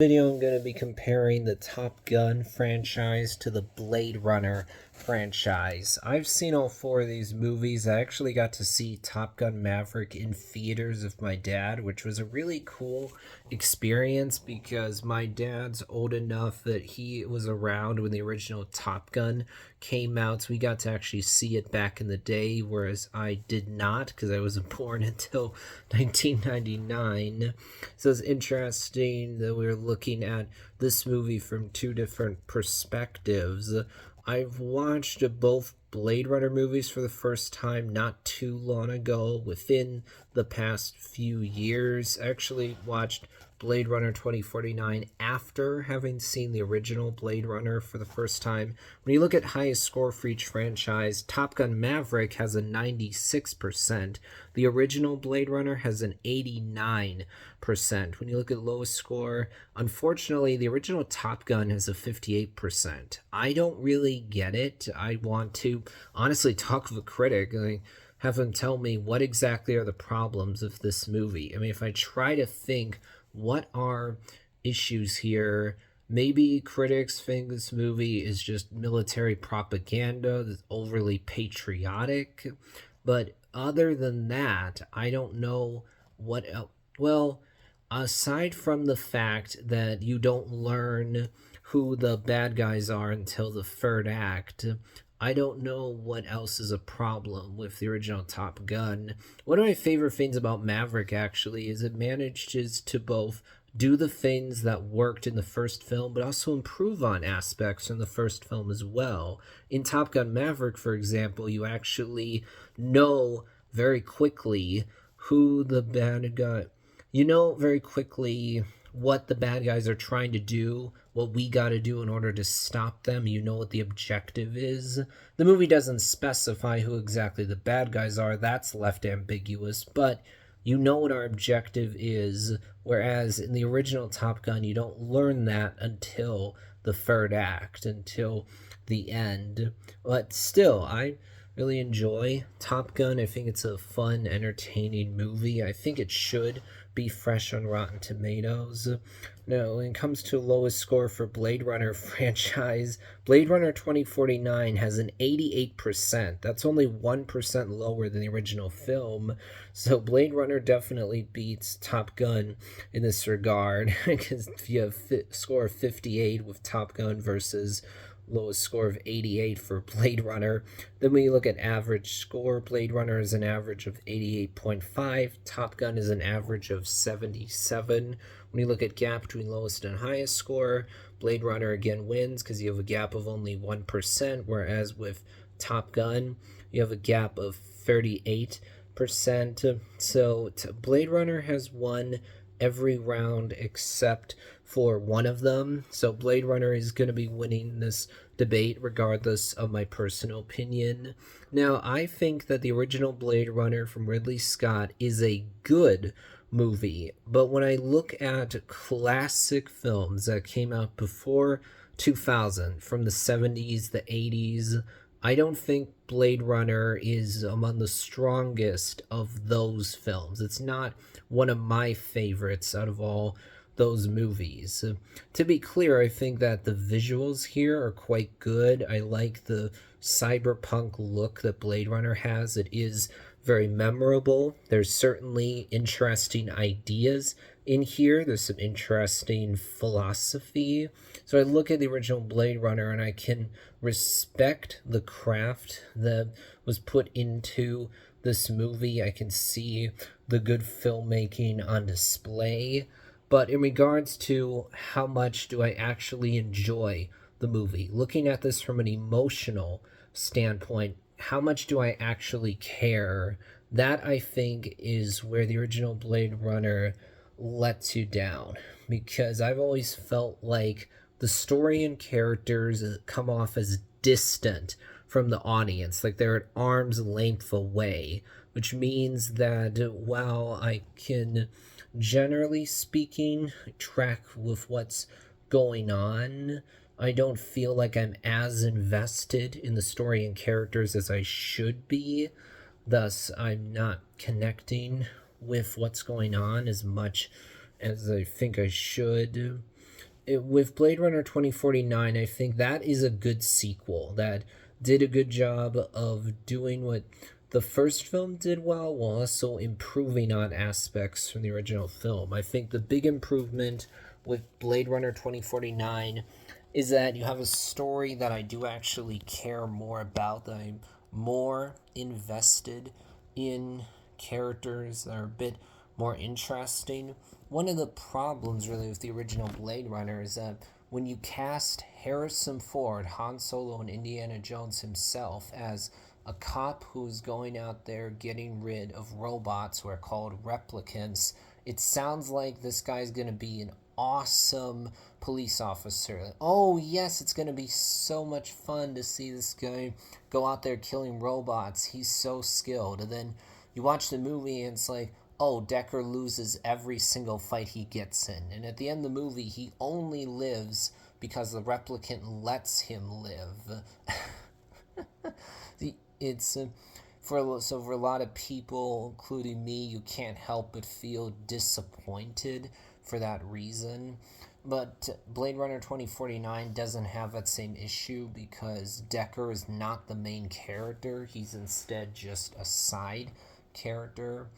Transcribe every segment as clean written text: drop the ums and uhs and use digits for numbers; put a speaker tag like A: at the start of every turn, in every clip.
A: Video I'm going to be comparing the Top Gun franchise to the Blade Runner franchise. I've seen all four of these movies. I actually got to see Top Gun Maverick in theaters with my dad, which was a really cool experience because my dad's old enough that he was around when the original Top Gun came out, so we got to actually see it back in the day, whereas I did not because I wasn't born until 1999. So it's interesting that we're looking at this movie from two different perspectives. I've watched both Blade Runner movies for the first time not too long ago, within the past few years. I actually watched Blade Runner 2049 after having seen the original Blade Runner for the first time. When you look at highest score for each franchise, Top Gun Maverick has a 96%. The original Blade Runner has an 89%. When you look at lowest score, unfortunately, the original Top Gun has a 58%. I don't really get it. I want to honestly talk with a critic. Have them tell me what exactly are the problems of this movie. I mean, if I try to think what are issues here, maybe critics think this movie is just military propaganda that's overly patriotic, but other than that, I don't know what else. Well, aside from the fact that you don't learn who the bad guys are until the third act, I don't know what else is a problem with the original Top Gun. One of my favorite things about Maverick actually is it manages to both do the things that worked in the first film, but also improve on aspects from the first film as well. In Top Gun Maverick, for example, you actually know very quickly who the bad guy. You know very quickly what the bad guys are trying to do, what we got to do in order to stop them. You know what the objective is. The movie doesn't specify who exactly the bad guys are, that's left ambiguous, but you know what our objective is, whereas in the original Top Gun, you don't learn that until the third act, until the end. But still, I really enjoy Top Gun. I think it's a fun, entertaining movie. I think it should be fresh on Rotten Tomatoes. Now, when it comes to lowest score for Blade Runner franchise, Blade Runner 2049 has an 88%. That's only 1% lower than the original film. So Blade Runner definitely beats Top Gun in this regard, because if you have score of 58 with Top Gun versus lowest score of 88 for Blade Runner. Then when you look at average score, Blade Runner is an average of 88.5, Top Gun is an average of 77. When you look at gap between lowest and highest score, Blade Runner again wins because you have a gap of only 1%, whereas with Top Gun, you have a gap of 38%. So Blade Runner has won every round except for one of them. So Blade Runner is going to be winning this debate regardless of my personal opinion. Now, I think that the original Blade Runner from Ridley Scott is a good movie, but when I look at classic films that came out before 2000, from the 70s, the 80s, I don't think Blade Runner is among the strongest of those films. It's not one of my favorites out of all those movies. To be clear, I think that the visuals here are quite good. I like the cyberpunk look that Blade Runner has. It is very memorable. There's certainly interesting ideas in here. There's some interesting philosophy. So I look at the original Blade Runner and I can respect the craft that was put into this movie. I can see the good filmmaking on display. But in regards to how much do I actually enjoy the movie, looking at this from an emotional standpoint, how much do I actually care? That, I think, is where the original Blade Runner lets you down. Because I've always felt like the story and characters come off as distant from the audience, like they're at arm's length away, which means that while I can, generally speaking, track with what's going on, I don't feel like I'm as invested in the story and characters as I should be. Thus, I'm not connecting with what's going on as much as I think I should. with Blade Runner 2049, I think that is a good sequel that did a good job of doing what the first film did well while also improving on aspects from the original film. I think the big improvement with Blade Runner 2049 is that you have a story that I do actually care more about, that I'm more invested in characters that are a bit more interesting. One of the problems, really, with the original Blade Runner is that when you cast Harrison Ford, Han Solo, and Indiana Jones himself as a cop who's going out there getting rid of robots who are called replicants, it sounds like this guy's going to be an awesome police officer. Oh, yes, it's going to be so much fun to see this guy go out there killing robots. He's so skilled. And then you watch the movie and it's like, oh, Deckard loses every single fight he gets in. And at the end of the movie, he only lives because the replicant lets him live. It's for a lot of people, including me, you can't help but feel disappointed for that reason. But Blade Runner 2049 doesn't have that same issue because Deckard is not the main character. He's instead just a side character.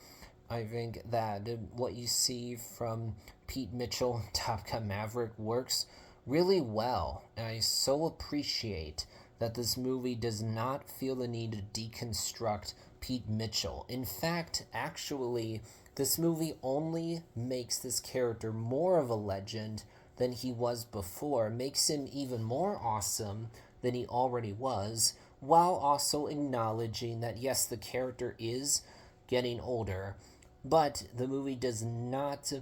A: I think that what you see from Pete Mitchell in Top Gun Maverick works really well. And I so appreciate that this movie does not feel the need to deconstruct Pete Mitchell. In fact, actually, this movie only makes this character more of a legend than he was before, makes him even more awesome than he already was, while also acknowledging that, yes, the character is getting older, but the movie does not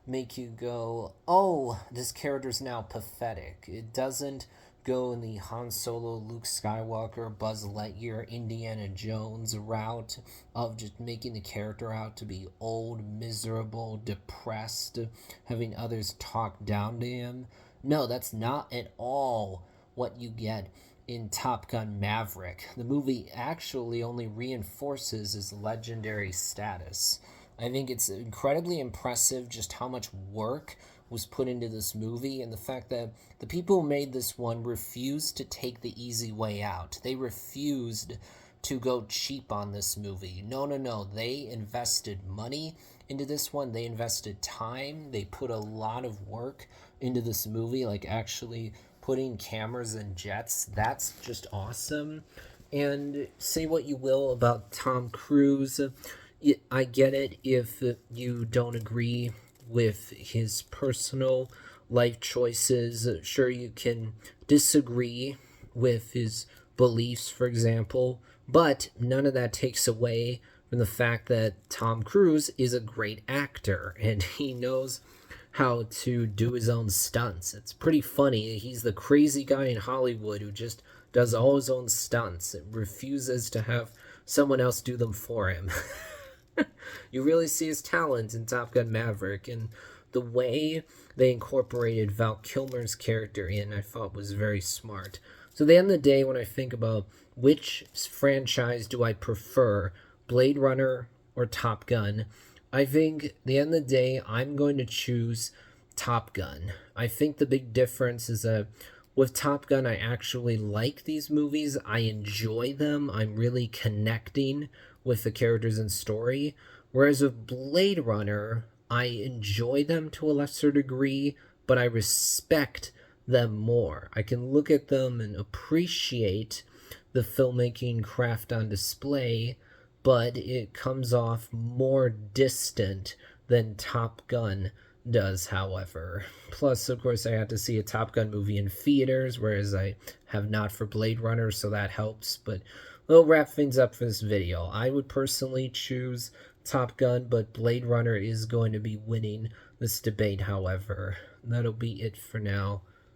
A: make you go, oh, this character's now pathetic. It doesn't go in the Han Solo, Luke Skywalker, Buzz Lightyear, Indiana Jones route of just making the character out to be old, miserable, depressed, having others talk down to him. No, that's not at all what you get in Top Gun Maverick. The movie actually only reinforces his legendary status. I think it's incredibly impressive just how much work was put into this movie, and the fact that the people who made this one refused to take the easy way out. They refused to go cheap on this movie. No. They invested money into this one. They invested time. They put a lot of work into this movie, like actually putting cameras and jets. That's just awesome. And say what you will about Tom Cruise. I get it if you don't agree with his personal life choices. Sure, you can disagree with his beliefs, for example, but none of that takes away from the fact that Tom Cruise is a great actor and he knows how to do his own stunts. It's pretty funny. He's the crazy guy in Hollywood who just does all his own stunts and refuses to have someone else do them for him. You really see his talent in Top Gun Maverick, and the way they incorporated Val Kilmer's character in, I thought was very smart. So at the end of the day, when I think about which franchise do I prefer, Blade Runner or Top Gun, I think at the end of the day, I'm going to choose Top Gun. I think the big difference is that with Top Gun, I actually like these movies. I enjoy them. I'm really connecting with the characters and story. Whereas with Blade Runner, I enjoy them to a lesser degree, but I respect them more. I can look at them and appreciate the filmmaking craft on display, but it comes off more distant than Top Gun does, however. Plus, of course, I had to see a Top Gun movie in theaters, whereas I have not for Blade Runner, so that helps. But we'll wrap things up for this video. I would personally choose Top Gun, but Blade Runner is going to be winning this debate, however. That'll be it for now.